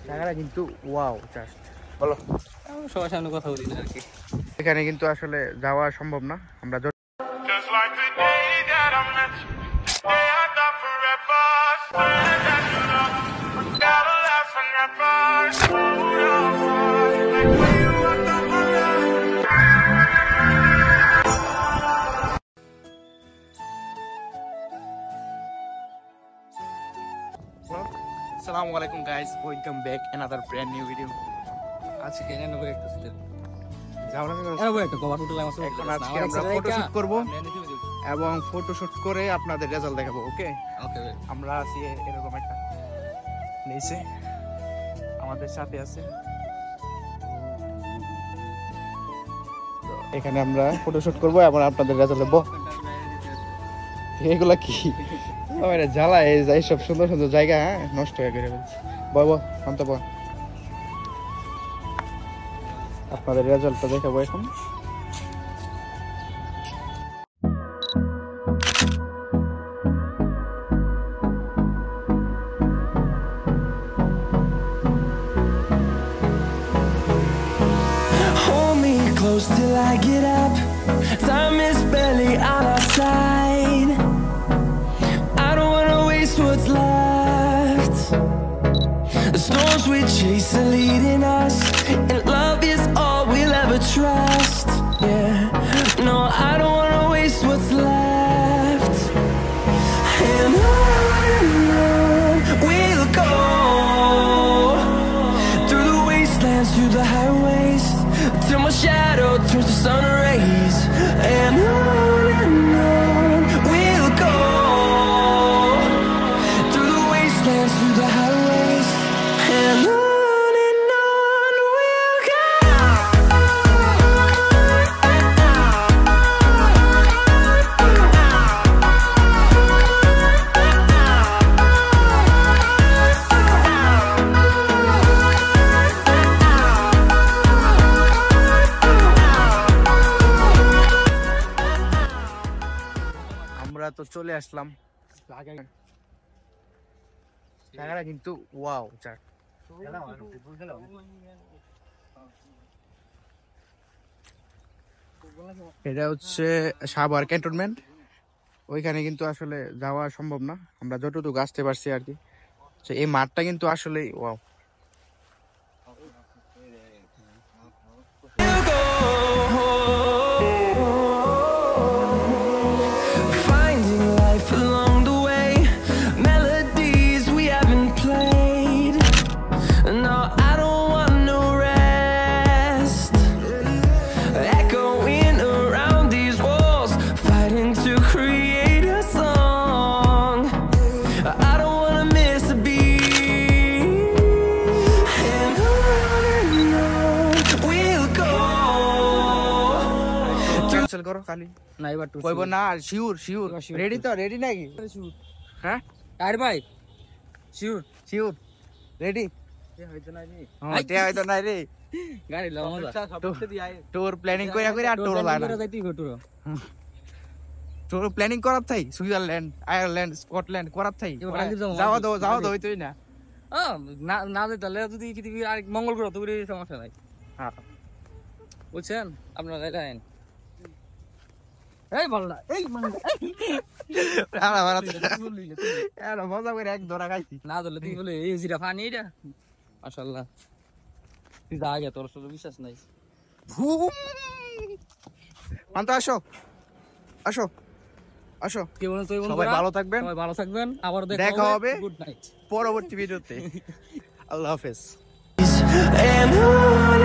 জায়গাটা কিন্তু wow just বলো সবার সামনে কথা বলি না আর কি। এখানে কিন্তু আসলে যাওয়া সম্ভব না আমরা আসসালামু আলাইকুম guys, welcome back another brand new video. আজকে এনে নেবো একটা সিজন যাও না নেবো একটা কভার উঠলাম আছে। এখন আজকে আমরা ফটোশুট করব এবং ফটোশুট করে আপনাদের রেজাল্ট দেখাবো। ওকে ওকে, আমরা আছি এরকম একটা নিচে, আমাদের সাথে আছে এখানে আমরা ফটোশুট করব এবং আপনাদের রেজাল্ট দেবো। এগুলা কি জ্বালা, এই সব সুন্দর সুন্দর জায়গা নষ্ট হয়ে গেছে। বয় শান্ত বয়, আপনাদের রেজাল্টটা দেখাবো এখন। Hold me close till I get up. Time is barely on our side. I don't wanna waste what's left. The storms we chase are leading us, and love is all we'll ever trust. Yeah, no, I don't wanna waste what's left. And on we'll go, through the wastelands, through the highways, till my shadow turns to sun rays. And on we'll go, through the wastelands, through the highways, and on we'll go. আমরা তো চলে আসলাম, জায়গাটা কিন্তু wow just. এটা হচ্ছে Savar cantonment. ওইখানে কিন্তু আসলে যাওয়া সম্ভব না, আমরা যতটুকু আসতে পারছি আর কি। এই মাঠটা কিন্তু আসলে wow. Finding life along the way, melodies we haven't played. No, I don't want no rest. Echoing around these walls, fighting to create a song. I don't wanna miss a beat. And on we'll go. Cancel করো খালি না এবার তো কইব না। Sure sure ready তো? Ready নাকি? হ্যাঁ আর ভাই শিওর শিওর রেডি? হইতো না নি হ্যাঁ তে হয়তো নাই রে। গাড়ি লাও মজা ট্যুর প্ল্যানিং কইরা কইরা আর ট্যুর লাগে না। যাইতেই টুর ট্যুর প্ল্যানিং করার থাই সুইজারল্যান্ড, আয়ারল্যান্ড, স্কটল্যান্ড করার থাই। যাওয়া দাও হইতোই না। না না তাহলে যদি পৃথিবীর আর মঙ্গল গ্রহ তো সমস্যা নাই। হ্যাঁ বুঝছেন আপনারা যাইলেন। এই বল না, এই আর মজা করে এক ধরা খাইছি না ধরলে তুই বলে এই জিরা পানি এটা মাশাআল্লাহ। তুই যা আগে তোর সাথে বিশ্বাস নাই। পান্তা আসো আসো আসো। কি বলেন তুই? সবাই ভালো থাকবেন, সবাই ভালো থাকবেন, আবার দেখা হবে গুড নাইট পরবর্তী ভিডিওতে। আল্লাহ হাফেজ। And on